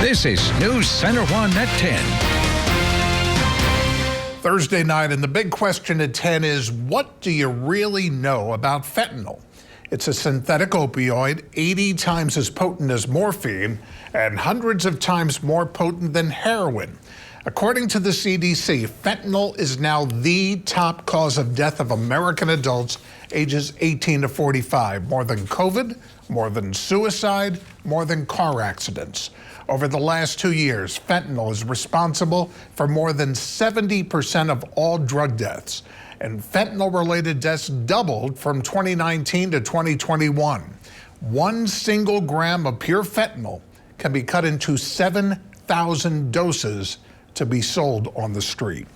This is News Center 1 at 10. Thursday night, and the big question at 10 is, what do you really know about fentanyl? It's a synthetic opioid, 80 times as potent as morphine and hundreds of times more potent than heroin. According to the CDC, fentanyl is now the top cause of death of American adults ages 18 to 45, more than COVID, more than suicide, more than car accidents. Over the last 2 years, fentanyl is responsible for more than 70% of all drug deaths. And fentanyl-related deaths doubled from 2019 to 2021. 1 single gram of pure fentanyl can be cut into 7,000 doses to be sold on the street.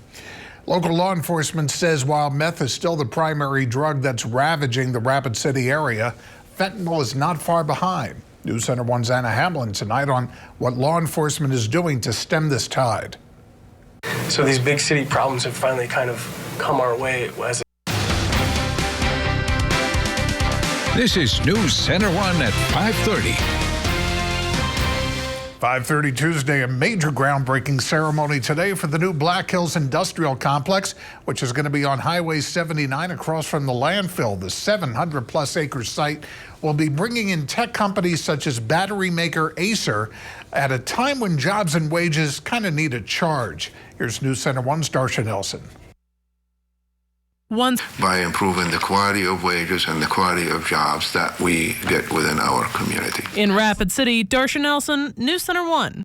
Local law enforcement says while meth is still the primary drug that's ravaging the Rapid City area, fentanyl is not far behind. News Center 1's Anna Hamlin tonight on what law enforcement is doing to stem this tide. So these big city problems have finally kind of come our way as This is News Center 1 at 5:30. 5:30 Tuesday, a major groundbreaking ceremony today for the new Black Hills Industrial Complex, which is going to be on Highway 79 across from the landfill. The 700-plus acre site will be bringing in tech companies such as battery maker Acer at a time when jobs and wages kind of need a charge. Here's News Center 1's Darsha Nelson. By improving the quality of wages and the quality of jobs that we get within our community. In Rapid City, Darsha Nelson, News Center 1.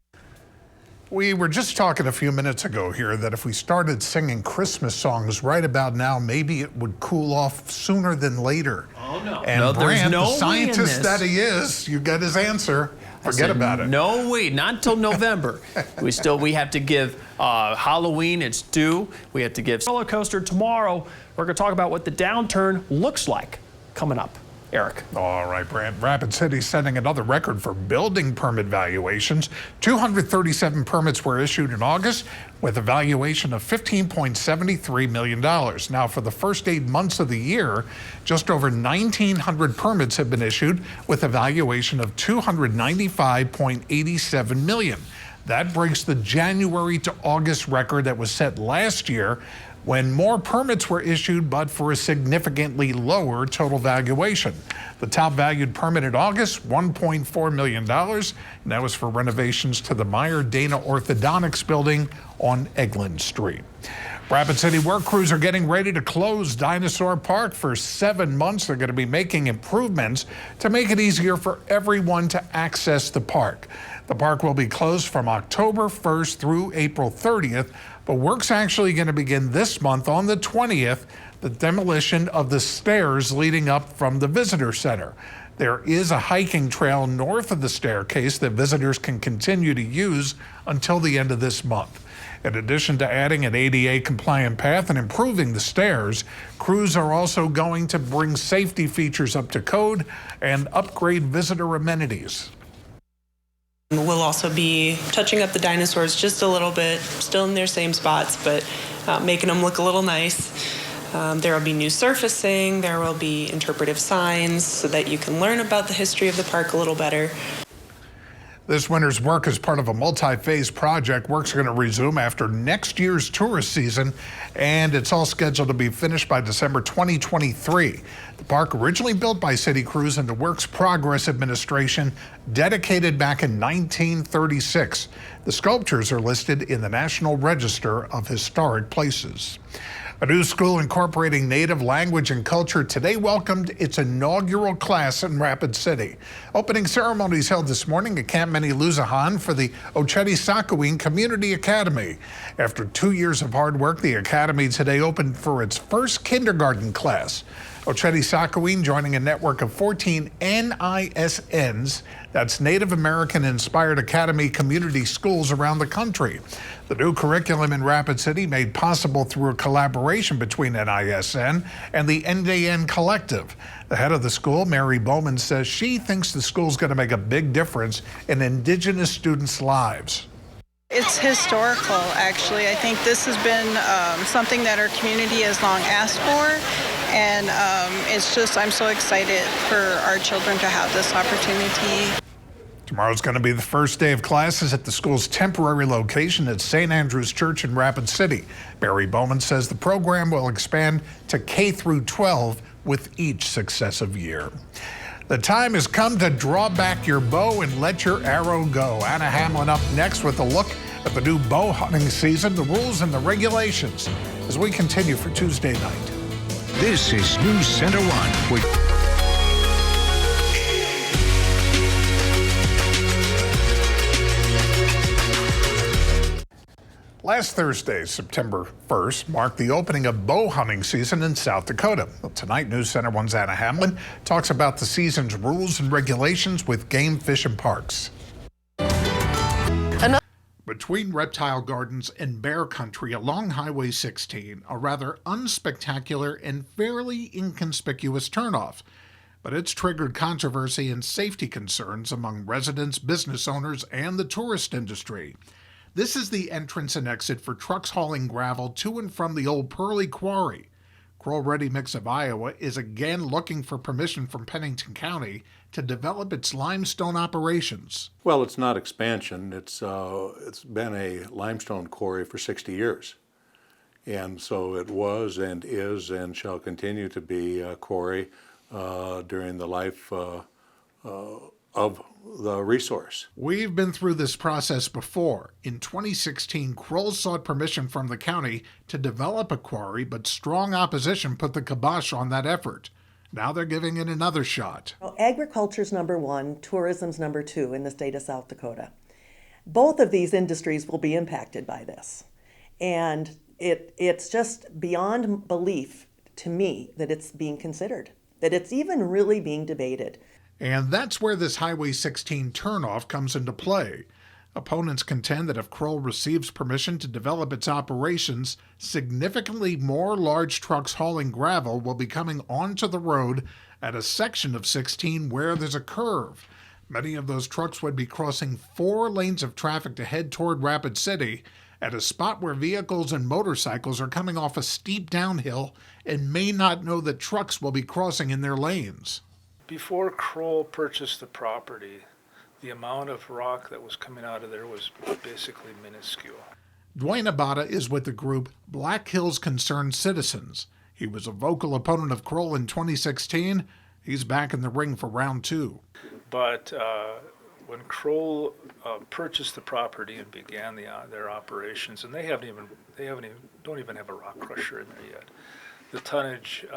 We were just talking a few minutes ago here that if we started singing Christmas songs right about now, maybe it would cool off sooner than later. Oh, no. And no, Brant, there's no the scientist that he is, you get his answer. Forget about it. No, wait, not until November. we have to give Halloween its due. We have to give roller coaster tomorrow. We're going to talk about what the downturn looks like coming up. Eric. All right, Brant. Rapid City setting another record for building permit valuations. 237 permits were issued in August with a valuation of $15.73 million. Now, for the first 8 months of the year, just over 1,900 permits have been issued with a valuation of $295.87 million. That breaks the January to August record that was set last year, when more permits were issued, but for a significantly lower total valuation. The top valued permit in August, $1.4 million, and that was for renovations to the Meyer-Dana Orthodontics building on Eglin Street. Rapid City work crews are getting ready to close Dinosaur Park for 7 months. They're going to be making improvements to make it easier for everyone to access the park. The park will be closed from October 1st through April 30th, but work's actually going to begin this month on the 20th, the demolition of the stairs leading up from the visitor center. There is a hiking trail north of the staircase that visitors can continue to use until the end of this month. In addition to adding an ADA-compliant path and improving the stairs, crews are also going to bring safety features up to code and upgrade visitor amenities. We'll also be touching up the dinosaurs just a little bit, still in their same spots, but making them look a little nice. There will be new surfacing, there will be interpretive signs so that you can learn about the history of the park a little better. This winter's work is part of a multi-phase project. Work's going to resume after next year's tourist season, and it's all scheduled to be finished by December 2023. The park, originally built by city crews and the Works Progress Administration, dedicated back in 1936. The sculptures are listed in the National Register of Historic Places. A new school incorporating Native language and culture today welcomed its inaugural class in Rapid City. Opening ceremonies held this morning at Camp Many-Luzahan for the Ocheti-Sakowin Community Academy. After 2 years of hard work, the academy today opened for its first kindergarten class. Ocheti-Sakowin joining a network of 14 NISNs, that's Native American-inspired academy community schools around the country. The new curriculum in Rapid City made possible through a collaboration between NISN and the NDN Collective. The head of the school, Mary Bowman, says she thinks the school's going to make a big difference in Indigenous students' lives. It's historical, actually. I think this has been something that our community has long asked for, and I'm so excited for our children to have this opportunity. Tomorrow's going to be the first day of classes at the school's temporary location at St. Andrew's Church in Rapid City. Barry Bowman says the program will expand to K through 12 with each successive year. The time has come to draw back your bow and let your arrow go. Anna Hamlin up next with a look at the new bow hunting season, the rules and the regulations as we continue for Tuesday night. This is News Center 1 with Last Thursday, September 1st, marked the opening of bow hunting season in South Dakota. Well, tonight, News Center 1's Anna Hamlin talks about the season's rules and regulations with Game, Fish, and Parks. Between Reptile Gardens and Bear Country along Highway 16, a rather unspectacular and fairly inconspicuous turnoff. But it's triggered controversy and safety concerns among residents, business owners, and the tourist industry. This is the entrance and exit for trucks hauling gravel to and from the old Pearly Quarry. Kroll Ready Mix of Iowa is again looking for permission from Pennington County to develop its limestone operations. Well, it's not expansion. It's been a limestone quarry for 60 years. And so it was and is and shall continue to be a quarry during the life of the resource. We've been through this process before. In 2016, Kroll sought permission from the county to develop a quarry, but strong opposition put the kibosh on that effort. Now they're giving it another shot. Well, agriculture's number one, tourism's number two in the state of South Dakota. Both of these industries will be impacted by this. And it's just beyond belief to me that it's being considered, that it's even really being debated. And that's where this Highway 16 turnoff comes into play. Opponents contend that if Kroll receives permission to develop its operations, significantly more large trucks hauling gravel will be coming onto the road at a section of 16 where there's a curve. Many of those trucks would be crossing 4 lanes of traffic to head toward Rapid City at a spot where vehicles and motorcycles are coming off a steep downhill and may not know that trucks will be crossing in their lanes. Before Kroll purchased the property, the amount of rock that was coming out of there was basically minuscule. Dwayne Abada is with the group Black Hills Concerned Citizens. He was a vocal opponent of Kroll in 2016. He's back in the ring for round 2. But when Kroll purchased the property and began their operations, and they don't even have a rock crusher in there yet. The tonnage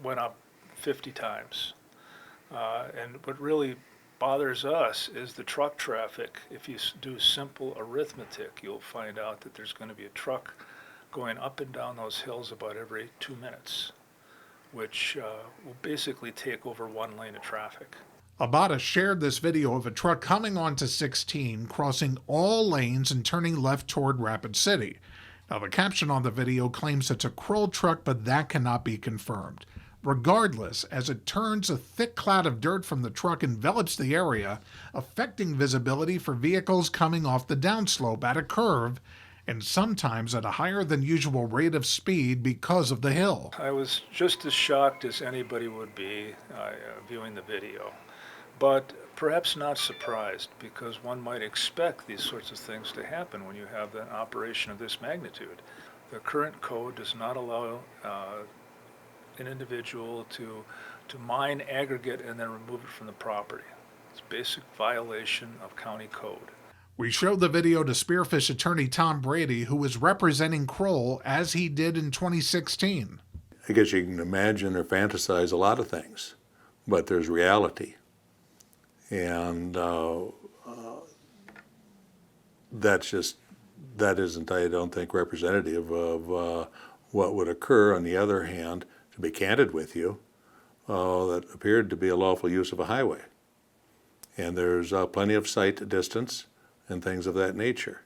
went up 50 times. And what really bothers us is the truck traffic. If you do simple arithmetic, you'll find out that there's going to be a truck going up and down those hills about every 2 minutes, which will basically take over 1 lane of traffic. Abada shared this video of a truck coming onto 16, crossing all lanes and turning left toward Rapid City. Now, the caption on the video claims it's a Kroll truck, but that cannot be confirmed. Regardless, as it turns, a thick cloud of dirt from the truck envelops the area, affecting visibility for vehicles coming off the downslope at a curve, and sometimes at a higher than usual rate of speed because of the hill. I was just as shocked as anybody would be viewing the video, but perhaps not surprised, because one might expect these sorts of things to happen when you have an operation of this magnitude. The current code does not allow an individual to mine aggregate and then remove it from the property. It's a basic violation of county code. We showed the video to Spearfish attorney Tom Brady, who was representing Kroll as he did in 2016. I guess you can imagine or fantasize a lot of things, but there's reality. And that isn't, I don't think, representative of what would occur. On the other hand, to be candid with you, that appeared to be a lawful use of a highway. And there's plenty of sight distance and things of that nature.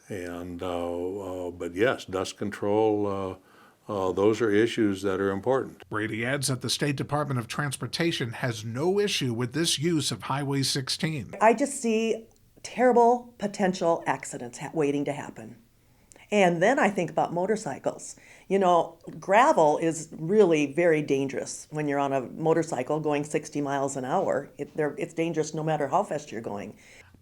And but yes, dust control, those are issues that are important. Brady adds that the State Department of Transportation has no issue with this use of Highway 16. I just see terrible potential accidents waiting to happen. And then I think about motorcycles. You know, gravel is really very dangerous when you're on a motorcycle going 60 miles an hour. It's dangerous no matter how fast you're going.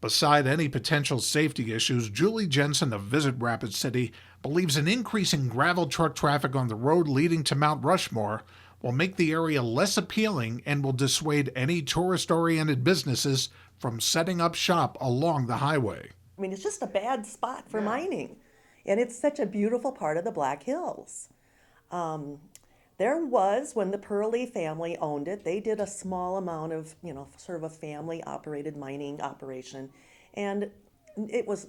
Beside any potential safety issues, Julie Jensen of Visit Rapid City believes an increase in gravel truck traffic on the road leading to Mount Rushmore will make the area less appealing and will dissuade any tourist-oriented businesses from setting up shop along the highway. I mean, it's just a bad spot for mining. And it's such a beautiful part of the Black Hills. There was, when the Pearly family owned it, they did a small amount of, sort of a family-operated mining operation. And it was,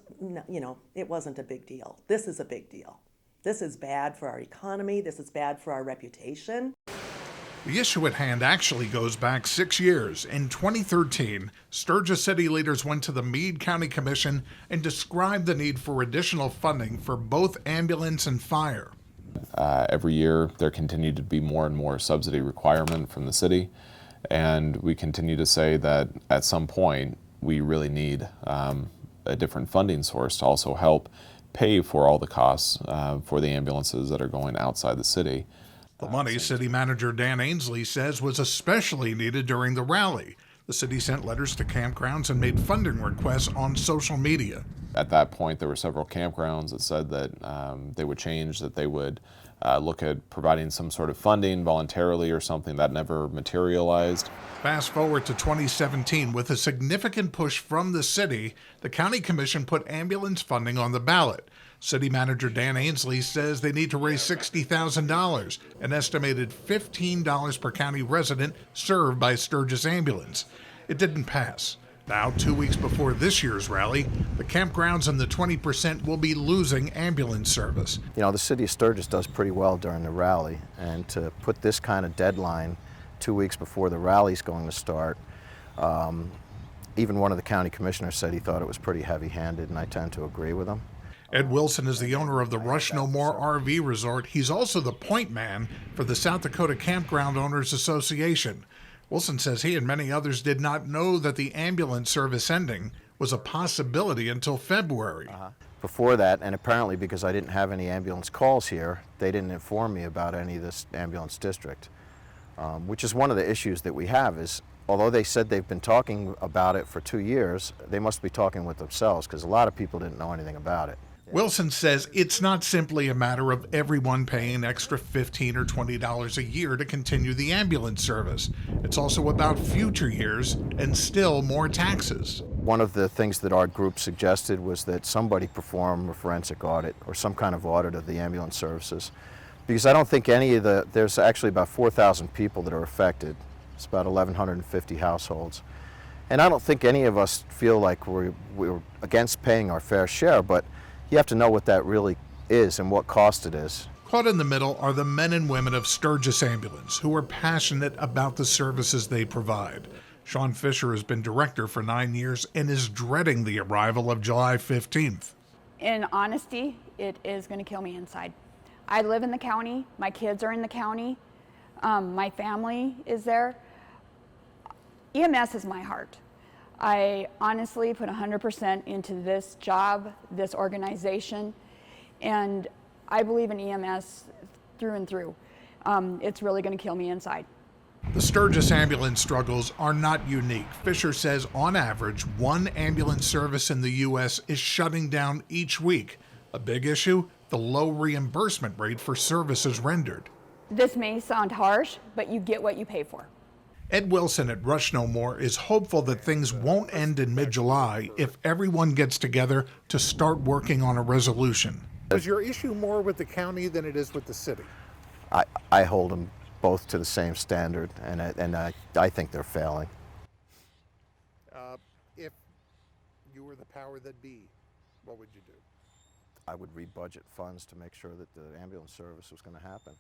it wasn't a big deal. This is a big deal. This is bad for our economy. This is bad for our reputation. The issue at hand actually goes back 6 years. In 2013, Sturgis City leaders went to the Meade County Commission and described the need for additional funding for both ambulance and fire. Every year, there continued to be more and more subsidy requirement from the city, and we continue to say that at some point, we really need a different funding source to also help pay for all the costs for the ambulances that are going outside the city. The money, City Manager Dan Ainsley says, was especially needed during the rally. The city sent letters to campgrounds and made funding requests on social media. At that point, there were several campgrounds that said that they would change, that they would look at providing some sort of funding voluntarily or something. That never materialized. Fast forward to 2017, with a significant push from the city, the County Commission put ambulance funding on the ballot. City Manager Dan Ainsley says they need to raise $60,000, an estimated $15 per county resident served by Sturgis Ambulance. It didn't pass. Now, 2 weeks before this year's rally, the campgrounds in the 20% will be losing ambulance service. You know, the city of Sturgis does pretty well during the rally, and to put this kind of deadline 2 weeks before the rally's going to start, even one of the county commissioners said he thought it was pretty heavy-handed, and I tend to agree with him. Ed Wilson is the owner of the Rush No More RV Resort. He's also the point man for the South Dakota Campground Owners Association. Wilson says he and many others did not know that the ambulance service ending was a possibility until February. Before that, and apparently because I didn't have any ambulance calls here, they didn't inform me about any of this ambulance district, which is one of the issues that we have is, although they said they've been talking about it for 2 years, they must be talking with themselves because a lot of people didn't know anything about it. Wilson says it's not simply a matter of everyone paying an extra $15 or $20 a year to continue the ambulance service. It's also about future years and still more taxes. One of the things that our group suggested was that somebody perform a forensic audit or some kind of audit of the ambulance services, because I don't think there's actually about 4,000 people that are affected. It's about 1,150 households. And I don't think any of us feel like we're against paying our fair share, but you have to know what that really is and what cost it is. Caught in the middle are the men and women of Sturgis Ambulance who are passionate about the services they provide. Sean Fisher has been director for 9 years and is dreading the arrival of July 15th. In honesty, it is going to kill me inside. I live in the county. My kids are in the county. My family is there. EMS is my heart. I honestly put 100% into this job, this organization, and I believe in EMS through and through. It's really going to kill me inside. The Sturgis ambulance struggles are not unique. Fisher says on average, one ambulance service in the U.S. is shutting down each week. A big issue, the low reimbursement rate for services rendered. This may sound harsh, but you get what you pay for. Ed Wilson at Rush No More is hopeful that things won't end in mid-July if everyone gets together to start working on a resolution. Is your issue more with the county than it is with the city? I hold them both to the same standard, and I think they're failing. If you were the power that be, what would you do? I would rebudget funds to make sure that the ambulance service was going to happen.